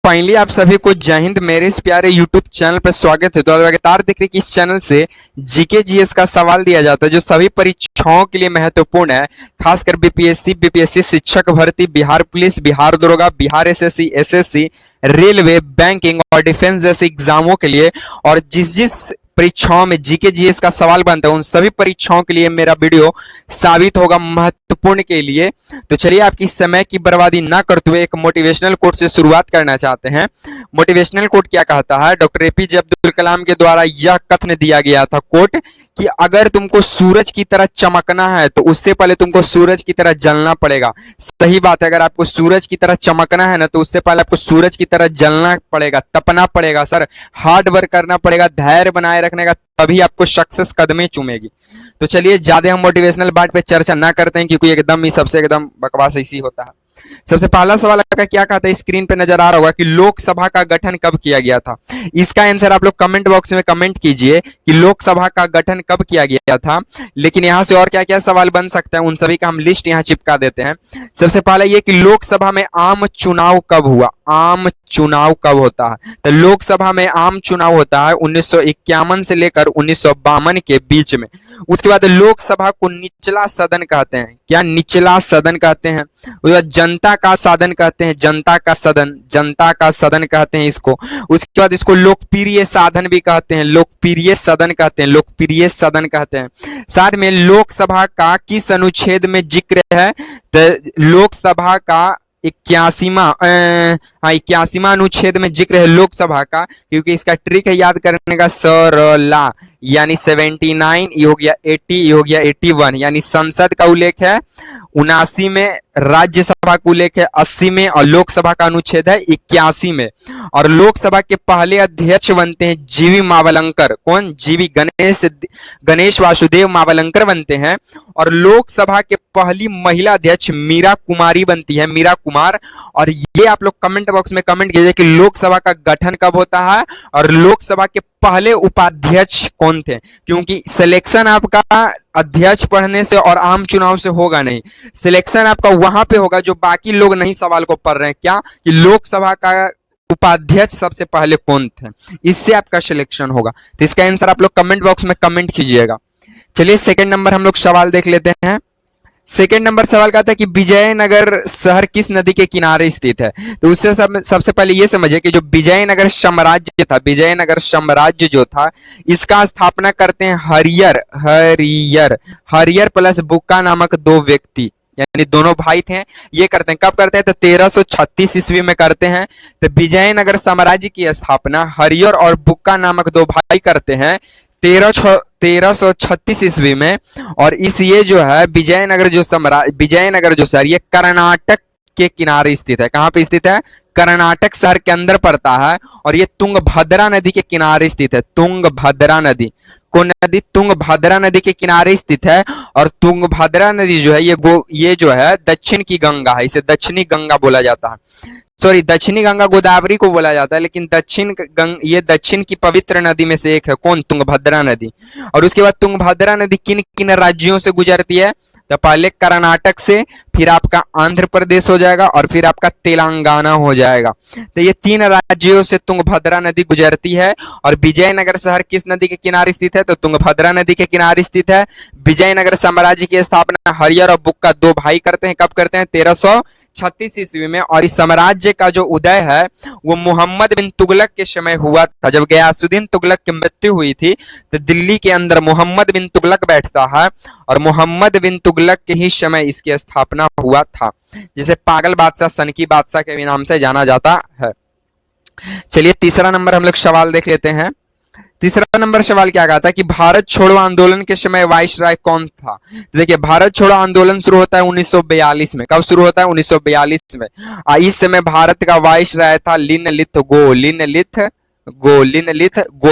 Finally आप सभी को जय हिंद। मेरे इस प्यारे यूट्यूब चैनल पर स्वागत है। तो लगातार देख रहे कि इस चैनल से जीके जीएस का सवाल दिया जाता है जो सभी परीक्षाओं के लिए महत्वपूर्ण है, खासकर बीपीएससी शिक्षक भर्ती, बिहार पुलिस, बिहार दरोगा, बिहार एसएससी, रेलवे, बैंकिंग और डिफेंस जैसे एग्जामों के लिए। और जिस परीक्षाओं में जीके जीएस का सवाल बनता है उन सभी परीक्षाओं के लिए मेरा वीडियो साबित होगा महत्वपूर्ण के लिए। तो चलिए आपकी समय की बर्बादी ना करते हुए एक मोटिवेशनल कोट से शुरुआत करना चाहते हैं। मोटिवेशनल कोट क्या कहता है? डॉक्टर एपीजे अब्दुल कलाम के द्वारा यह कथन दिया गया था कोट कि अगर तुमको सूरज की तरह चमकना है तो उससे पहले तुमको सूरज की तरह जलना पड़ेगा। सही बात है, अगर आपको सूरज की तरह चमकना है ना तो उससे पहले आपको सूरज की तरह जलना पड़ेगा, तपना पड़ेगा सर, हार्ड वर्क करना पड़ेगा, धैर्य बनाए रखने का, तभी आपको सक्सेस कदमें चूमेगी। तो चलिए ज्यादा हम मोटिवेशनल बात पे चर्चा ना करते हैं क्योंकि एकदम ही सबसे एकदम बकवास इसी होता है। सबसे पहला सवाल आपका क्या कहता है? स्क्रीन पे नजर आ रहा होगा कि लोकसभा का गठन कब किया गया था। इसका आंसर आप लोग कमेंट बॉक्स में कमेंट कीजिए कि लोकसभा का गठन कब किया गया था। लेकिन यहां से और क्या क्या सवाल बन सकता है उन सभी का हम लिस्ट यहां चिपका देते हैं। सबसे पहला ये कि लोकसभा में आम चुनाव कब हुआ? आम चुनाव कब होता है? तो लोकसभा में आम चुनाव होता है 1951 से लेकर 1952 के बीच में। उसके बाद लोकसभा को निचला सदन कहते हैं। क्या निचला सदन कहते हैं? उसके बाद जनता का साधन कहते हैं, जनता का सदन, जनता का सदन कहते हैं इसको। उसके बाद इसको लोकप्रिय साधन भी कहते हैं, लोकप्रिय सदन कहते हैं, लोकप्रिय सदन कहते हैं। साथ में लोकसभा का किस अनुच्छेद में जिक्र है? तो लोकसभा का 81वां अनुच्छेद में जिक्र है लोकसभा का, क्योंकि इसका ट्रिक है याद करने का, सरला यानी 79, ये हो गया 80, ये हो गया 81, यानी संसद का उल्लेख है 79 में, राज्यसभा का उल्लेख है 80 में और लोकसभा का अनुच्छेद है 81 में। और लोकसभा के पहले अध्यक्ष बनते हैं जीवी मावलंकर। कौन? जीवी गणेश वासुदेव मावलंकर बनते हैं। और लोकसभा के पहली महिला अध्यक्ष मीरा कुमारी बनती है, मीरा कुमार। और ये आप लोग कमेंट बॉक्स में कमेंट कीजिए कि लोकसभा का गठन कब होता है और लोकसभा के पहले उपाध्यक्ष कौन थे, क्योंकि सिलेक्शन आपका अध्यक्ष पढ़ने से और आम चुनाव से होगा नहीं। सिलेक्शन आपका वहां पे होगा जो बाकी लोग नहीं सवाल को पढ़ रहे हैं, क्या कि लोकसभा का उपाध्यक्ष सबसे पहले कौन थे, इससे आपका सिलेक्शन होगा। तो इसका आंसर आप लोग कमेंट बॉक्स में कमेंट कीजिएगा। चलिए सेकंड नंबर हम लोग सवाल देख लेते हैं। सेकेंड नंबर सवाल का था कि विजयनगर शहर किस नदी के किनारे स्थित है। तो उससे सबसे पहले ये समझिए कि जो विजयनगर साम्राज्य था, विजयनगर साम्राज्य जो था, इसका स्थापना करते हैं हरियर प्लस बुक्का नामक दो व्यक्ति, यानी दोनों भाई थे। ये करते हैं, कब करते हैं? तो 1336 ईस्वी में करते हैं। तो विजयनगर साम्राज्य की स्थापना हरियर और बुक्का नामक दो भाई करते हैं 1336 ईस्वी में। और इस ये जो है विजयनगर जो शहर ये कर्नाटक के किनारे स्थित है। कहां पे स्थित है? कर्नाटक शहर के अंदर पड़ता है। और ये तुंगभद्रा नदी के किनारे स्थित है। तुंगभद्रा नदी, कौन नदी? तुंगभद्रा नदी के किनारे स्थित है। और तुंगभद्रा नदी जो है ये जो है दक्षिण की गंगा है, इसे दक्षिणी गंगा बोला जाता है। सॉरी, दक्षिणी गंगा गोदावरी को बोला जाता है, लेकिन ये दक्षिण की पवित्र नदी में से एक है। कौन? तुंगभद्रा नदी। और उसके बाद तुंगभद्रा नदी किन किन राज्यों से गुजरती है? तो पहले कर्नाटक से, फिर आपका आंध्र प्रदेश हो जाएगा और फिर आपका तेलंगाना हो जाएगा। तो ये 3 राज्यों से तुंगभद्रा नदी गुजरती है। और विजयनगर शहर किस नदी के किनारे स्थित है? तो तुंगभद्रा नदी के किनारे स्थित है। विजयनगर साम्राज्य की स्थापना हरियर और बुक्का दो भाई करते हैं। कब करते हैं? 1336 ईस्वी में। और इस साम्राज्य का जो उदय है वो मोहम्मद बिन तुगलक के समय हुआ था। जब गयासुद्दीन तुगलक की मृत्यु हुई थी तो दिल्ली के अंदर मोहम्मद बिन तुगलक बैठता है और मोहम्मद बिन तुगलक के ही समय इसकी स्थापना हुआ था, जिसे पागल बादशाह, सनकी बादशाह के भी नाम से जाना जाता है। चलिए तीसरा नंबर हम लोग सवाल देख लेते हैं। तीसरा नंबर सवाल क्या कहता है कि भारत छोड़ो आंदोलन के समय वाइसराय कौन था। देखिए, भारत छोड़ो आंदोलन शुरू होता है 1942 में। कब शुरू होता है? 1942 में। इस समय भारत का वाइसराय था लिनलिथ गो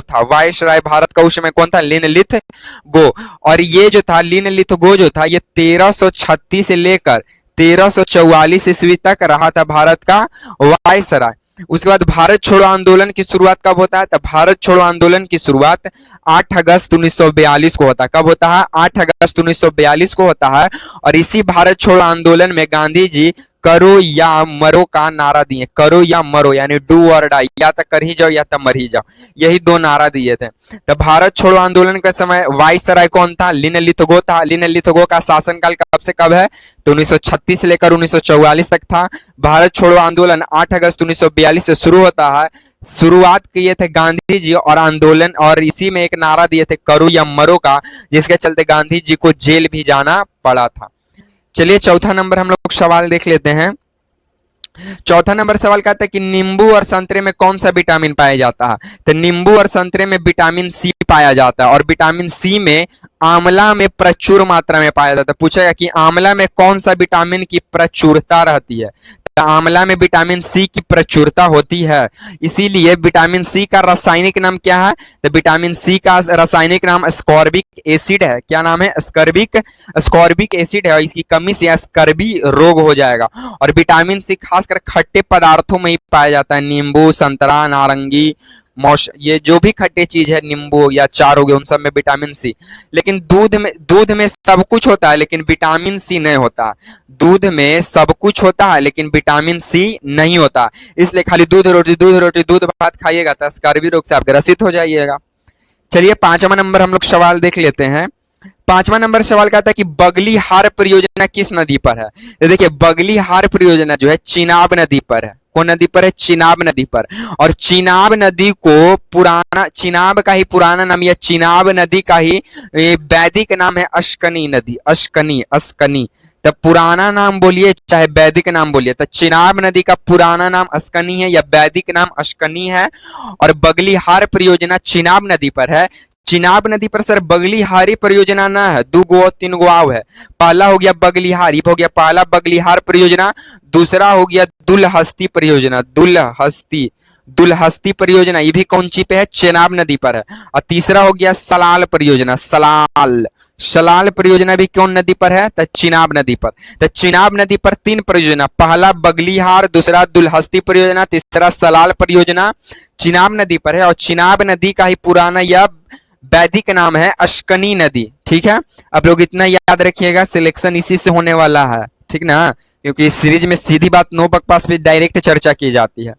था। वाइसराय भारत का उस समय कौन था? लिनलिथ गो। और ये जो था लिनलिथ गो जो था, ये 1336 से लेकर 1344 ईस्वी तक रहा था भारत का वाइसराय। उसके बाद भारत छोड़ो आंदोलन की शुरुआत कब होता है? तो भारत छोड़ो आंदोलन की शुरुआत 8 अगस्त 1942 को होता है। कब होता है? 8 अगस्त 1942 को होता है। और इसी भारत छोड़ो आंदोलन में गांधी जी करो या मरो का नारा दिए, करो या मरो यानी डू और डाई, या तो कर ही जाओ या तो मर ही जाओ, यही दो नारा दिए थे। तो भारत छोड़ो आंदोलन के समय वाइसराय कौन था? लिन लिथगो था। लिन लिथगो का शासनकाल कब से कब है? तो 1936 से लेकर 1944 तक था। भारत छोड़ो आंदोलन 8 अगस्त 1942 से शुरू होता है। शुरुआत किए थे गांधी जी और आंदोलन, और इसी में एक नारा दिए थे करो या मरो का, जिसके चलते गांधी जी को जेल भी जाना पड़ा था। चलिए चौथा नंबर हम लोग सवाल देख लेते हैं। चौथा नंबर सवाल कहता है कि नींबू और संतरे में कौन सा विटामिन पाया जाता है? तो नींबू और संतरे में विटामिन सी पाया जाता है, और विटामिन सी में आंवला में प्रचुर मात्रा में पाया जाता है। पूछेगा कि आंवला में कौन सा विटामिन की प्रचुरता रहती है? तो आंवला में विटामिन सी की प्रचुरता होती है, इसीलिए विटामिन सी का रासायनिक नाम क्या है? तो विटामिन सी का रासायनिक नाम स्कॉर्बिक एसिड है। क्या नाम है? स्कॉर्बिक एसिड है, और इसकी कमी से स्कर्वी रोग हो जाएगा। और विटामिन सी खासकर खट्टे पदार्थों में ही पाया जाता है, नींबू, संतरा, नारंगी, ये जो भी खट्टे चीज है, नींबू या चार हो गए, उन सब में विटामिन सी। लेकिन दूध में सब कुछ होता है लेकिन विटामिन सी नहीं होता। दूध में सब कुछ होता है लेकिन विटामिन सी नहीं होता, इसलिए खाली दूध रोटी दूध भात खाइएगा तो स्कर्वी रोग से आप ग्रसित हो जाइएगा। चलिए पांचवा नंबर हम लोग सवाल देख लेते हैं। पांचवा नंबर सवाल कहता है कि बगलीहार परियोजना किस नदी पर है? तो देखिए बगलीहार परियोजना जो है चिनाब नदी पर है। कौन नदी पर है? चिनाब नदी पर। और चिनाब नदी को चिनाब का ही पुराना नाम, या चिनाब नदी का ही वैदिक नाम है अश्कनी नदी। अस्कनी तब पुराना नाम बोलिए चाहे वैदिक नाम बोलिए, तो चिनाब नदी का पुराना नाम अस्कनी है या वैदिक नाम अश्कनी है। और बगलीहार परियोजना चिनाब नदी पर है। चिनाब नदी पर सर बगलीहारी परियोजना ना है, दो गो तीन गो आव है। पहला हो गया बगलीहारी, हो गया पहला बगलीहार परियोजना। दूसरा हो गया दुलहस्ती परियोजना, दुलहस्ती परियोजना, ये भी कौन सी पे है? चिनाब नदी पर है। और तीसरा हो गया सलाल परियोजना, सलाल परियोजना भी कौन नदी पर है? तो चिनाब नदी पर। तो चिनाब नदी पर तीन परियोजना, पहला बगलीहार, दूसरा दुलहस्ती परियोजना, तीसरा सलाल परियोजना चिनाब नदी पर है। और चिनाब नदी का ही पुराना या वैदिक नाम है अश्कनी नदी। ठीक है, आप लोग इतना याद रखिएगा, सिलेक्शन इसी से होने वाला है, ठीक ना, क्योंकि इस सीरीज में सीधी बात नो बकवास पे डायरेक्ट चर्चा की जाती है।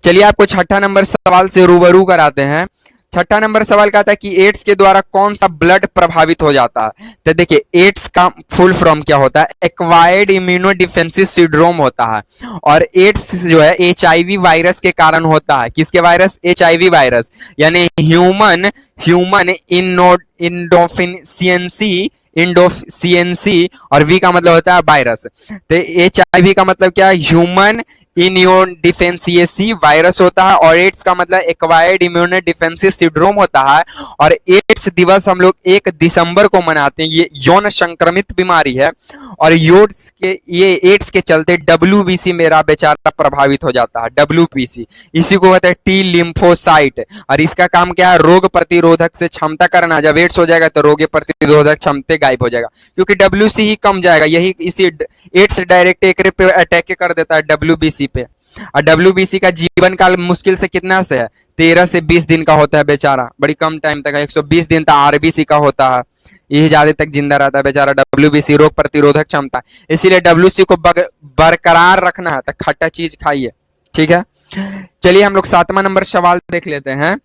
चलिए आपको छठा नंबर सवाल से रूबरू कराते हैं। छठा नंबर सवाल कहता है कि एड्स के द्वारा कौन सा ब्लड प्रभावित हो जाता है? तो देखिए एड्स का फुल फॉर्म क्या होता है? एक्वायर्ड इम्यूनो डिफेंसिव सिंड्रोम होता है। और एड्स जो है एचआईवी वायरस के कारण होता है। किसके वायरस? एचआईवी वायरस, यानी ह्यूमन इंडोफिशियंसी, और वी का मतलब होता है वायरस। तो एचआईवी का मतलब क्या है? ह्यूमन इम्यून डिफेंसियसी वायरस होता है, और एड्स का मतलब एक्वायर्ड इम्यूनो डिफेंसिव सिंड्रोम होता है। और एड्स दिवस हम लोग 1 दिसंबर को मनाते हैं। ये यौन संक्रमित बीमारी है, और ये एड्स के चलते डब्ल्यूबीसी मेरा बेचारा प्रभावित हो जाता है। डब्ल्यूबीसी इसी को कहते हैं टी लिम्फोसाइट, और इसका काम क्या है? रोग प्रतिरोधक से क्षमता करना। जब एड्स हो जाएगा तो रोग प्रतिरोधक क्षमता गायब हो जाएगा, क्योंकि डब्ल्यूसी ही कम जाएगा। यही इसी एड्स डायरेक्ट एक पे अटैक कर देता है डब्ल्यूबीसी पे। और डब्ल्यूबीसी का जीवन काल मुश्किल से कितना से है? 13 से 20 दिन का होता है बेचारा, बड़ी कम टाइम तक है। 120 दिन तक आरबीसी का होता है, यही ज्यादा तक जिंदा रहता है बेचारा डब्ल्यूबीसी, रोग प्रतिरोधक क्षमता। इसीलिए डब्ल्यूसी को बरकरार रखना है तो खट्टा चीज खाइए, ठीक है। चलिए हम लोग 7वां नंबर सवाल देख लेते हैं।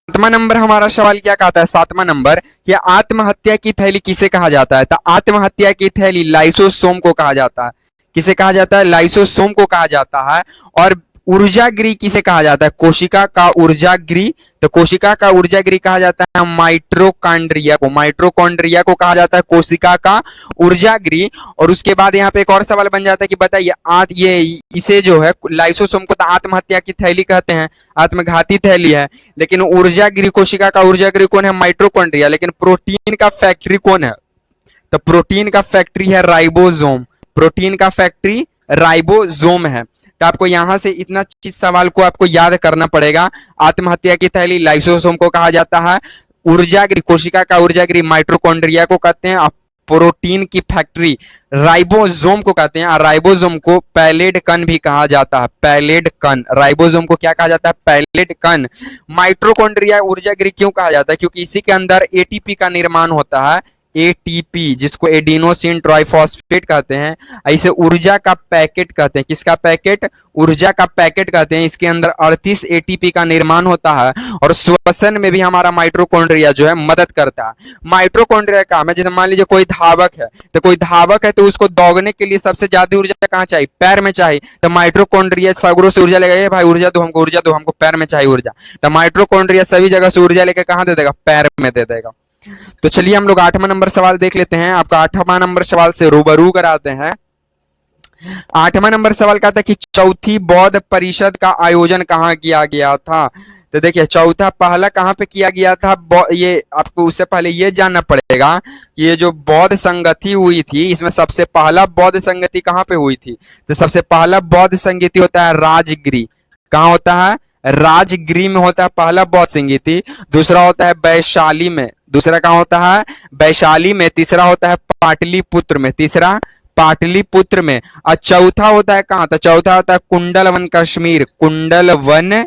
7वां नंबर हमारा सवाल क्या कहता है? 7वां नंबर कि आत्महत्या की थैली किसे कहा जाता है? तो आत्महत्या की थैली लाइसोसोम को कहा जाता है। किसे कहा जाता है? लाइसोसोम को कहा जाता है। और ऊर्जागृह किसे कहा जाता है? कोशिका का ऊर्जागृह। तो कोशिका का ऊर्जागृह कहा जाता है माइटोकॉन्ड्रिया को कहा जाता है कोशिका का ऊर्जागृह। और उसके बाद यहाँ पे एक और सवाल बन जाता है कि बताइए ये इसे जो है लाइसोसोम को तो आत्महत्या की थैली कहते हैं, आत्मघाती थैली है। लेकिन ऊर्जागृह, कोशिका का ऊर्जागृह कौन है? माइटोकॉन्ड्रिया। लेकिन प्रोटीन का फैक्ट्री कौन है? तो प्रोटीन का फैक्ट्री है राइबोसोम। प्रोटीन का फैक्ट्री राइबोसोम है। तो आपको यहां से इतना चीज सवाल को आपको याद करना पड़ेगा। आत्महत्या की थैली लाइसोसोम को कहा जाता है, ऊर्जागृह, कोशिका का ऊर्जागृह माइटोकॉन्ड्रिया को कहते हैं, प्रोटीन की फैक्ट्री राइबोसोम को कहते हैं। और राइबोसोम को पैलेट कण भी कहा जाता है। पैलेट कण, राइबोसोम को क्या कहा जाता है? पैलेट कण। माइटोकॉन्ड्रिया ऊर्जागृह क्यों कहा जाता है? क्योंकि इसी के अंदर एटीपी का निर्माण होता है। एटीपी, जिसको एडिनोसिन ट्राइफॉस्फेट कहते हैं, इसे ऊर्जा का पैकेट कहते हैं। किसका पैकेट? ऊर्जा का पैकेट कहते हैं। इसके अंदर 38 एटीपी का निर्माण होता है और श्वसन में भी हमारा माइटोकॉन्ड्रिया जो है मदद करता है। माइटोकॉन्ड्रिया का काम है, जैसे मान लीजिए कोई धावक है, तो उसको दौड़ने के लिए सबसे ज्यादा ऊर्जा कहाँ चाहिए? पैर में चाहिए। तो माइटोकॉन्ड्रिया सगरों से ऊर्जा लेगा, ये भाई ऊर्जा दो हमको, ऊर्जा दो हमको, पैर में चाहिए ऊर्जा। तो माइटोकॉन्ड्रिया सभी जगह से ऊर्जा लेकर कहाँ दे देगा? पैर में दे देगा। तो चलिए हम लोग 8वां नंबर सवाल देख लेते हैं। आपका 8वां नंबर सवाल से रूबरू कराते हैं। 8वां नंबर सवाल कहता है कि चौथी बौद्ध परिषद का आयोजन कहाँ किया गया था? तो देखिए, चौथा पहला कहाँ पे किया गया था? ये आपको उससे पहले ये जानना पड़ेगा कि ये जो बौद्ध संगति हुई थी, इसमें सबसे पहला बौद्ध संगति कहाँ पे हुई थी? तो सबसे पहला बौद्ध संगति होता है राजगिरी। कहाँ होता है? राजगिरी में होता है पहला बौद्ध संगति। दूसरा होता है वैशाली में। दूसरा कहाँ होता है? वैशाली में। तीसरा होता है पाटलिपुत्र में। तीसरा पाटलिपुत्र में। और चौथा होता है कहाँ? तो चौथा होता है कुंडलवन कश्मीर। कुंडलवन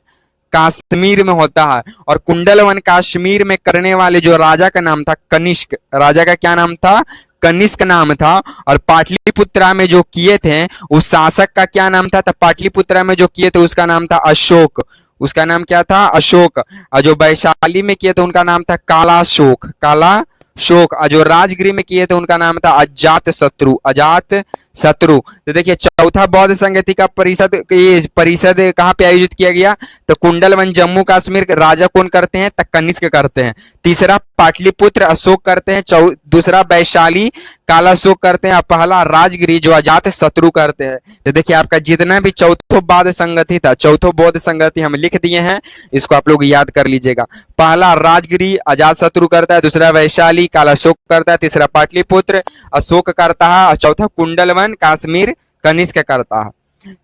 कश्मीर में होता है। और कुंडलवन कश्मीर में करने वाले जो राजा का नाम था कनिष्क। राजा का क्या नाम था? कनिष्क नाम था। और पाटलिपुत्रा में जो किए थे उस शासक का क्या नाम था? तो पाटलिपुत्रा में जो किए थे उसका नाम था अशोक। उसका नाम क्या था? अशोक। और जो वैशाली में किए थे उनका नाम था कालाशोक। कालाशोक। और जो राजगिरी में किए थे उनका नाम था अजात शत्रु। अजात शत्रु। तो देखिए, चौथा बौद्ध संगति का परिषद कहाँ पे आयोजित किया गया? तो कुंडलवन जम्मू कश्मीर। राजा कौन करते हैं? तो कनिष्क करते हैं। तीसरा पाटलिपुत्र अशोक करते हैं। दूसरा वैशाली कालाशोक करते हैं। और पहला राजगिरी जो अजात शत्रु करते हैं। तो देखिए, आपका जितना भी चौथो बौद्ध संगति था, चौथो बौद्ध संगति हम लिख दिए हैं, इसको आप लोग याद कर लीजिएगा। पहला राजगिरी अजात शत्रु करता है। दूसरा वैशाली कालाशोक करता है। तीसरा पाटलिपुत्र अशोक करता है। और चौथा कुंडलवन कश्मीर कनिष्क करता है।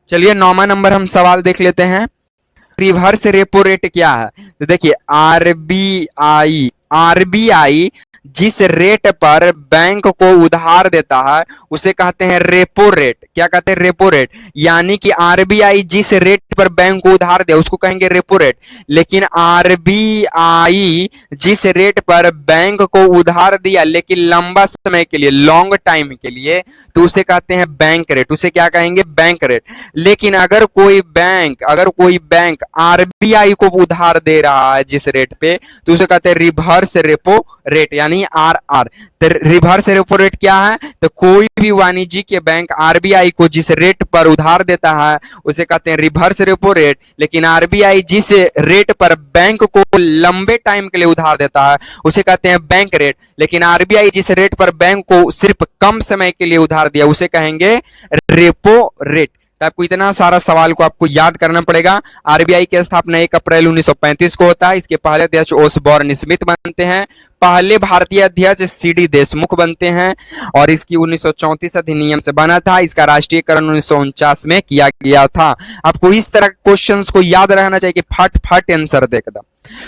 चलिए 9वां नंबर हम सवाल देख लेते हैं। रिवर्स रेपो रेट क्या है? तो देखिए, आरबीआई जिस रेट पर बैंक को उधार देता है उसे कहते हैं रेपो रेट। क्या कहते हैं? Repo rate. यानी कि आरबीआई जिस रेट पर बैंक को उधार दे उसको कहेंगे रेपो रेट। लेकिन आरबीआई जिस रेट पर बैंक को उधार दिया लेकिन लंबा समय के लिए, लॉन्ग टाइम के लिए, तो उसे कहते हैं बैंक रेट। उसे क्या कहेंगे? Bank rate. लेकिन अगर कोई बैंक आरबीआई को उधार दे रहा है जिस रेट पे, तो उसे कहते हैं रिवर्स रेपो रेट, यानी आरआर। तो रिवर्स रेपो रेट क्या है? तो कोई भी वाणिज्यिक बैंक आरबीआई को जिस रेट पर उधार देता है उसे कहते हैं रिवर्स रेपो रेट। लेकिन आरबीआई जिस रेट पर बैंक को लंबे टाइम के लिए उधार देता है उसे कहते हैं बैंक रेट। लेकिन आरबीआई जिस रेट पर बैंक को सिर्फ कम समय के लिए उधार दिया उसे कहेंगे रेपो रेट। तो आपको इतना सारा सवाल को आपको याद करना पड़ेगा। आरबीआई की स्थापना 1 अप्रैल 1935 को होता है। इसके पहले अध्यक्ष ओसबॉर्न स्मिथ बनते हैं। पहले भारतीय अध्यक्ष सीडी देशमुख बनते हैं। और इसकी 1934 अधिनियम से बना था। इसका राष्ट्रीयकरण 1949 में किया गया था। आपको इस तरह क्वेश्चंस को याद रखना चाहिए कि फट फट आंसर दे एकदम।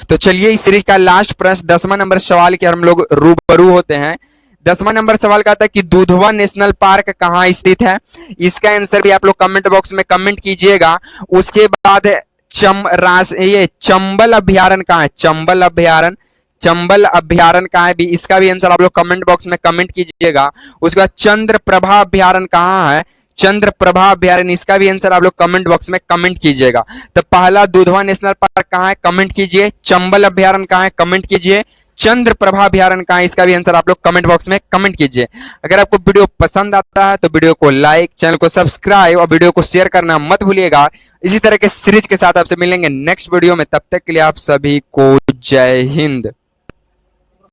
तो चलिए, इस सीरीज का लास्ट प्रश्न 10वां नंबर सवाल के हम लोग रूबरू होते हैं। 10वां नंबर सवाल का था कि दुधवा नेशनल पार्क कहाँ स्थित है? इसका आंसर भी आप लोग कमेंट बॉक्स में कमेंट कीजिएगा। उसके बाद ये चंबल अभ्यारण्य कहाँ है? चंबल अभ्यारण्य कहाँ है? भी इसका भी आंसर आप लोग कमेंट बॉक्स में कमेंट कीजिएगा। उसके बाद चंद्रप्रभा अभ्यारण्य कहाँ है? चंद्रप्रभा अभ्यारण्य, इसका भी आंसर आप लोग कमेंट बॉक्स में कमेंट कीजिएगा। तो पहला दुधवा नेशनल पार्क कहाँ है? कमेंट कीजिए। चंबल अभ्यारण्य कहाँ है? कमेंट कीजिए। चंद्रप्रभा अभ्यारण्य कहाँ है? इसका भी आंसर आप लोग कमेंट बॉक्स में कमेंट कीजिए। अगर आपको वीडियो पसंद आता है तो वीडियो को लाइक, चैनल को सब्सक्राइब और वीडियो को शेयर करना मत भूलिएगा। इसी तरह के सीरीज के साथ आपसे मिलेंगे नेक्स्ट वीडियो में। तब तक के लिए आप सभी को जय हिंद।